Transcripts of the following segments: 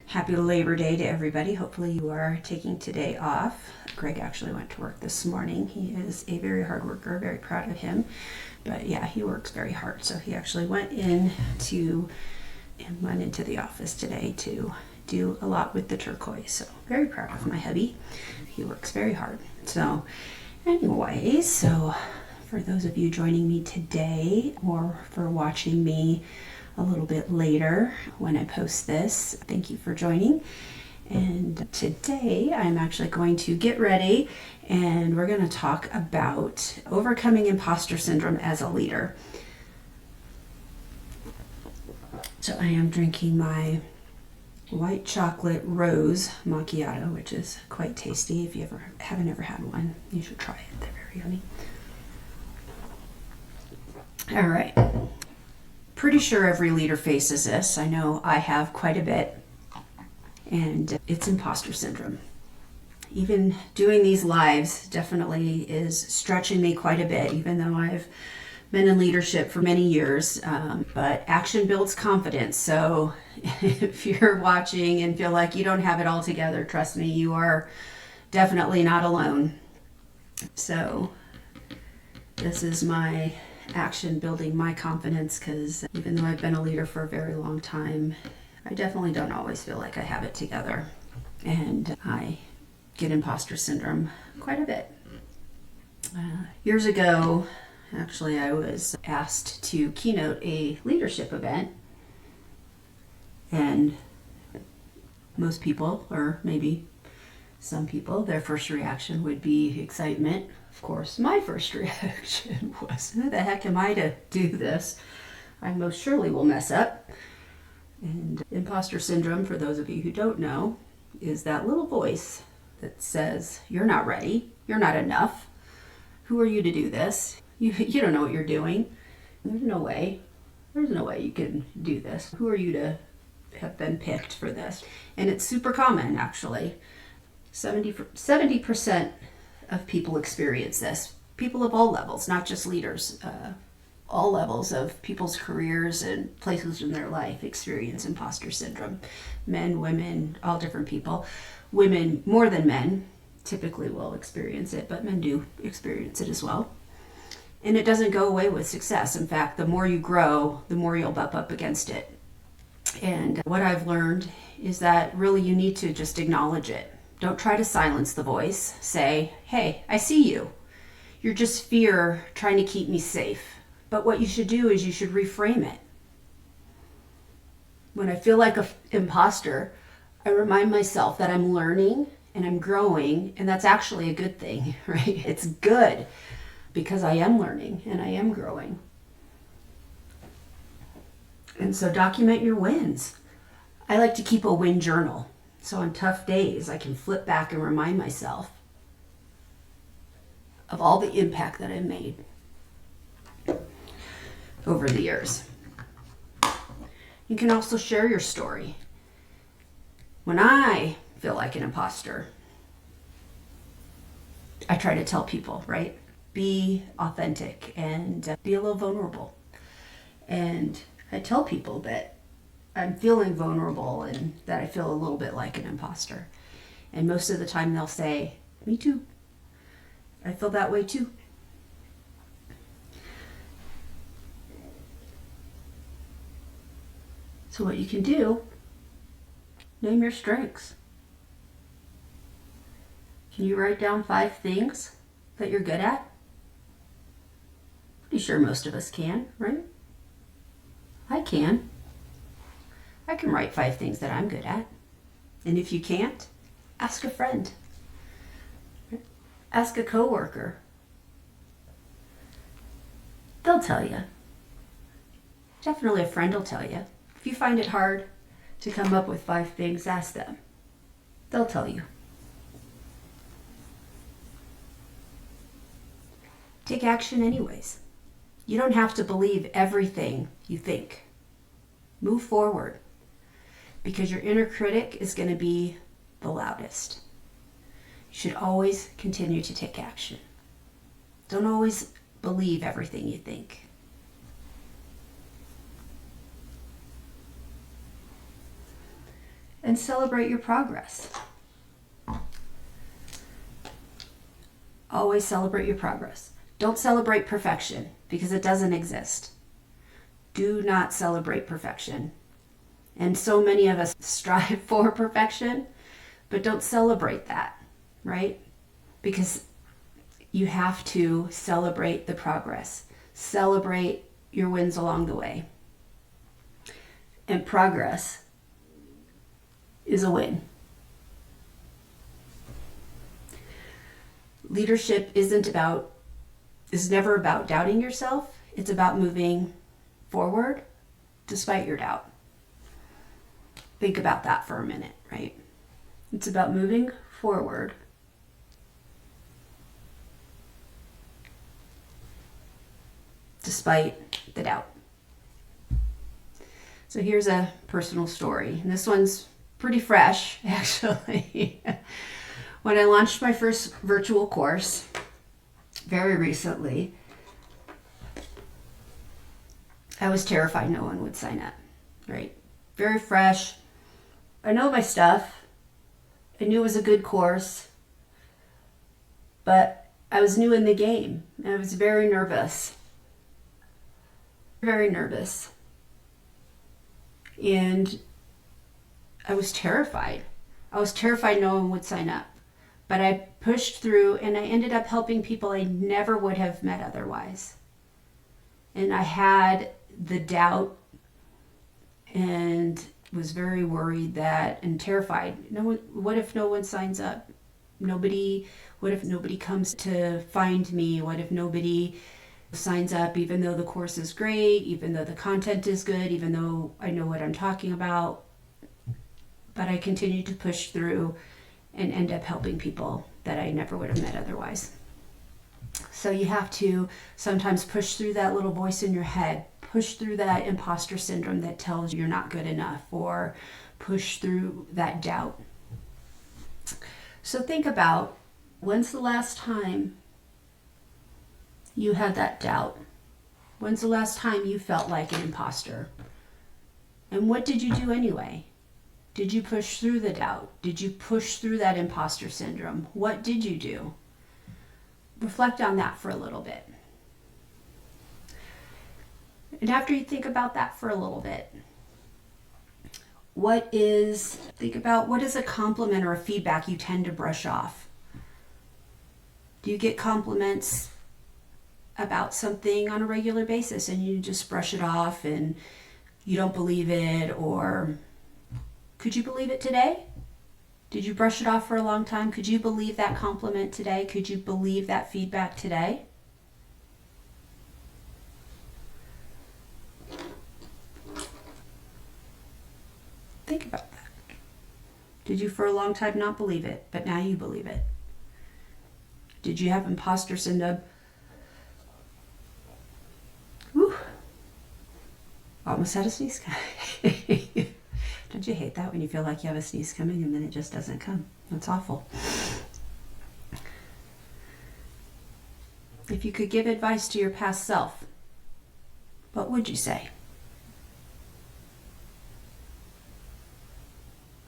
Happy Labor Day to everybody. Hopefully you are taking today off. Greg actually went to work this morning. He is a very hard worker, very proud of him. But yeah, he works very hard. So he actually went into the office today to do a lot with the turquoise. So very proud of my hubby. He works very hard. So anyway, so for those of you joining me today or for watching me a little bit later when I post this, thank you for joining. And today I'm actually going to get ready and we're going to talk about overcoming imposter syndrome as a leader. So I am drinking my white chocolate rose macchiato, which is quite tasty. If you haven't ever had one, you should try it. They're very yummy. All right. Pretty sure every leader faces this. I know I have quite a bit. And it's imposter syndrome. Even doing these lives definitely is stretching me quite a bit, even though I've been in leadership for many years. But action builds confidence. So if you're watching and feel like you don't have it all together, trust me, you are definitely not alone. So this is my action building my confidence, because even though I've been a leader for a very long time, I definitely don't always feel like I have it together. And I get imposter syndrome quite a bit. Years ago, actually, I was asked to keynote a leadership event. And most people, or maybe some people, their first reaction would be excitement. Of course, my first reaction was, who the heck am I to do this? I most surely will mess up. And imposter syndrome, for those of you who don't know, is that little voice that says, you're not ready, you're not enough. Who are you to do this? You don't know what you're doing. There's no way you can do this. Who are you to have been picked for this? And it's super common, actually. 70% of people experience this. People of all levels, not just leaders. All levels of people's careers and places in their life experience imposter syndrome. Men, women, all different people. Women, more than men, typically will experience it, but men do experience it as well. And it doesn't go away with success. In fact, the more you grow, the more you'll bump up against it. And what I've learned is that really you need to just acknowledge it. Don't try to silence the voice. Say, hey, I see you. You're just fear trying to keep me safe. But what you should do is you should reframe it. When I feel like an imposter, I remind myself that I'm learning and I'm growing, and that's actually a good thing, right? It's good because I am learning and I am growing. And so document your wins. I like to keep a win journal. So on tough days, I can flip back and remind myself of all the impact that I've made over the years. You can also share your story. When I feel like an imposter, I try to tell people, right? Be authentic and be a little vulnerable. And I tell people that I'm feeling vulnerable and that I feel a little bit like an imposter. And most of the time they'll say, me too. I feel that way too. So what you can do, name your strengths. Can you write down 5 things that you're good at? Pretty sure most of us can, right? I can. I can write 5 things that I'm good at. And if you can't, ask a friend. Ask a coworker. They'll tell you. Definitely a friend will tell you. If you find it hard to come up with 5 things, ask them. They'll tell you. Take action anyways. You don't have to believe everything you think. Move forward, because your inner critic is going to be the loudest. You should always continue to take action. Don't always believe everything you think. and celebrate your progress. Always celebrate your progress. Don't celebrate perfection because it doesn't exist. Do not celebrate perfection. And so many of us strive for perfection, but don't celebrate that, right? Because you have to celebrate the progress. Celebrate your wins along the way. And progress is a win. Leadership is never about doubting yourself. It's about moving forward despite your doubt. Think about that for a minute, right? It's about moving forward despite the doubt. So here's a personal story. And this one's pretty fresh, actually. When I launched my first virtual course very recently, I was terrified no one would sign up, right? Very fresh. I know my stuff. I knew it was a good course, but I was new in the game. I was very nervous. Very nervous. And I was terrified. I was terrified no one would sign up. But I pushed through and I ended up helping people I never would have met otherwise. And I had the doubt and was very worried and terrified. What if no one signs up? What if nobody comes to find me? What if nobody signs up even though the course is great, even though the content is good, even though I know what I'm talking about? But I continued to push through and end up helping people that I never would have met otherwise. So you have to sometimes push through that little voice in your head, push through that imposter syndrome that tells you you're not good enough, or push through that doubt. So think about, when's the last time you had that doubt? When's the last time you felt like an imposter? And what did you do anyway? Did you push through the doubt? Did you push through that imposter syndrome? What did you do? Reflect on that for a little bit. And after you think about that for a little bit, think about what is a compliment or a feedback you tend to brush off? Do you get compliments about something on a regular basis and you just brush it off and you don't believe it? Or could you believe it today? Did you brush it off for a long time? Could you believe that compliment today? Could you believe that feedback today? Think about that. Did you for a long time not believe it, but now you believe it? Did you have imposter syndrome? Whew. Almost had a sneeze coming. Don't you hate that when you feel like you have a sneeze coming and then it just doesn't come? That's awful. If you could give advice to your past self, what would you say?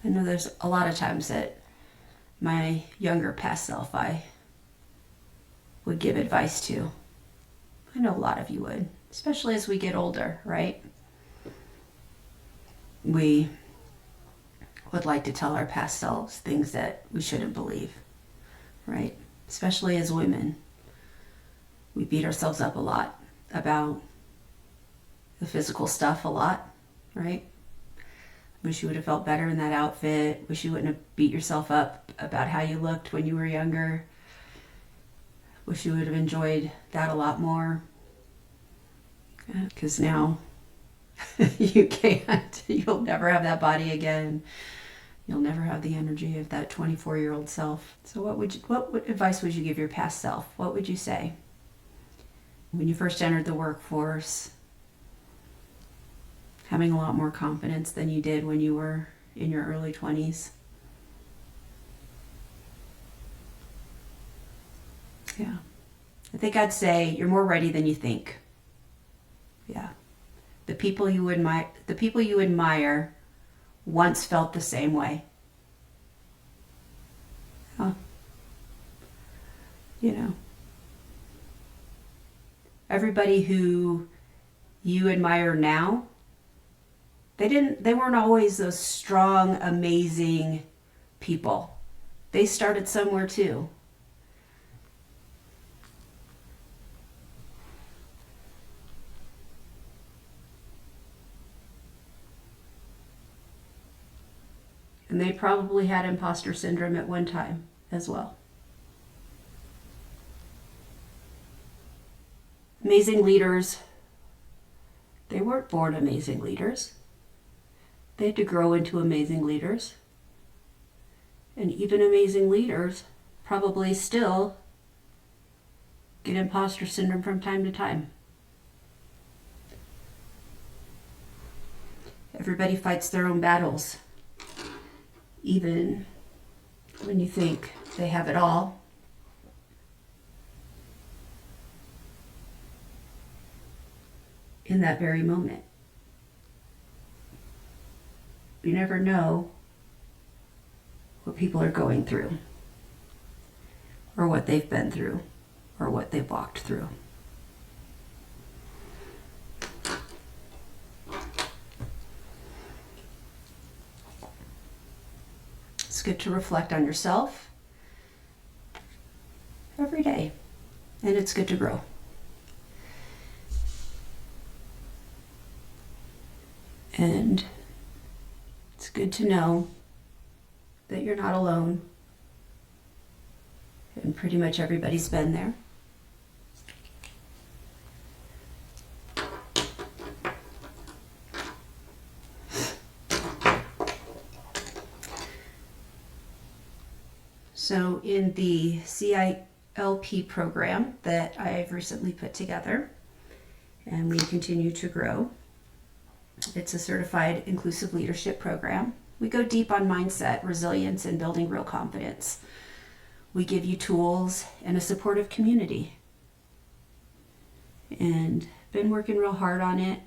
I know there's a lot of times that my younger past self I would give advice to. I know a lot of you would, especially as we get older, right? We would like to tell our past selves things that we shouldn't believe, right? Especially as women. We beat ourselves up a lot about the physical stuff a lot, right? Wish you would have felt better in that outfit. Wish you wouldn't have beat yourself up about how you looked when you were younger. Wish you would have enjoyed that a lot more. Because now you can't. You'll never have that body again. You'll never have the energy of that 24-year-old self. So what advice would you give your past self? What would you say? When you first entered the workforce, having a lot more confidence than you did when you were in your early 20s. Yeah. I think I'd say you're more ready than you think. Yeah. The people you admire once felt the same way? Huh. You know, everybody who you admire now, they weren't always those strong, amazing people. They started somewhere too. And they probably had imposter syndrome at one time as well. Amazing leaders, they weren't born amazing leaders. They had to grow into amazing leaders. And even amazing leaders probably still get imposter syndrome from time to time. Everybody fights their own battles. Even when you think they have it all. In that very moment. You never know what people are going through, or what they've been through, or what they've walked through. It's good to reflect on yourself every day, and it's good to grow. And it's good to know that you're not alone, and pretty much everybody's been there. So in the CILP program that I've recently put together, and we continue to grow, it's a certified inclusive leadership program. We go deep on mindset, resilience, and building real confidence. We give you tools and a supportive community. And been working real hard on it.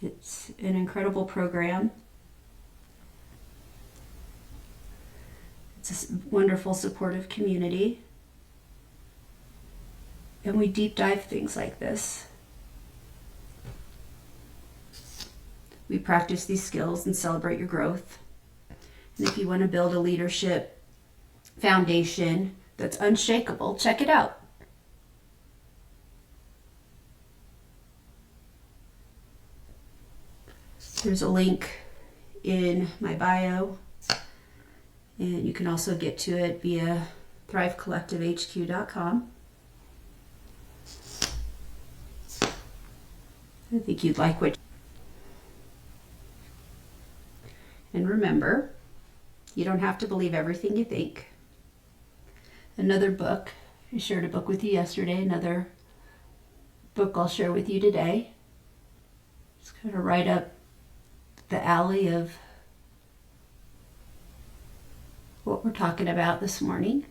It's an incredible program. It's a wonderful supportive community. And we deep dive things like this. We practice these skills and celebrate your growth. And if you want to build a leadership foundation that's unshakable, check it out. There's a link in my bio, and you can also get to it via thrivecollectivehq.com. I think you'd like what. And remember, you don't have to believe everything you think. Another book, I shared a book with you yesterday, another book I'll share with you today. It's kind of right up the alley of what we're talking about this morning.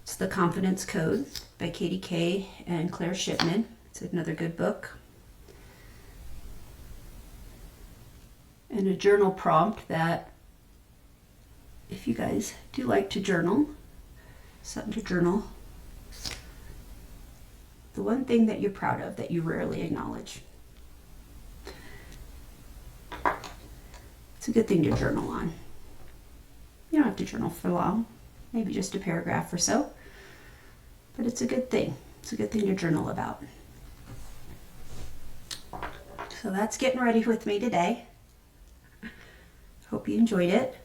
It's The Confidence Code by Katie Kay and Claire Shipman. It's another good book. And a journal prompt that, if you guys do like to journal, something to journal. The one thing that you're proud of that you rarely acknowledge. It's a good thing to journal on. You don't have to journal for long, maybe just a paragraph or so, but it's a good thing. It's a good thing to journal about. So that's getting ready with me today. Hope you enjoyed it.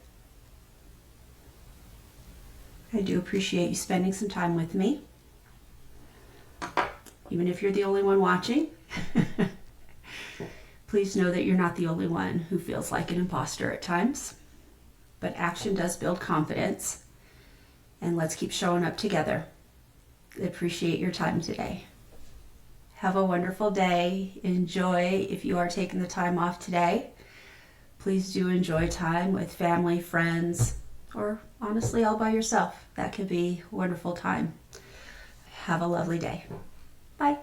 I do appreciate you spending some time with me, even if you're the only one watching. Please know that you're not the only one who feels like an imposter at times, but action does build confidence, and let's keep showing up together. I appreciate your time today. Have a wonderful day. Enjoy, if you are taking the time off today, please do enjoy time with family, friends, or honestly all by yourself. That could be a wonderful time. Have a lovely day. Bye.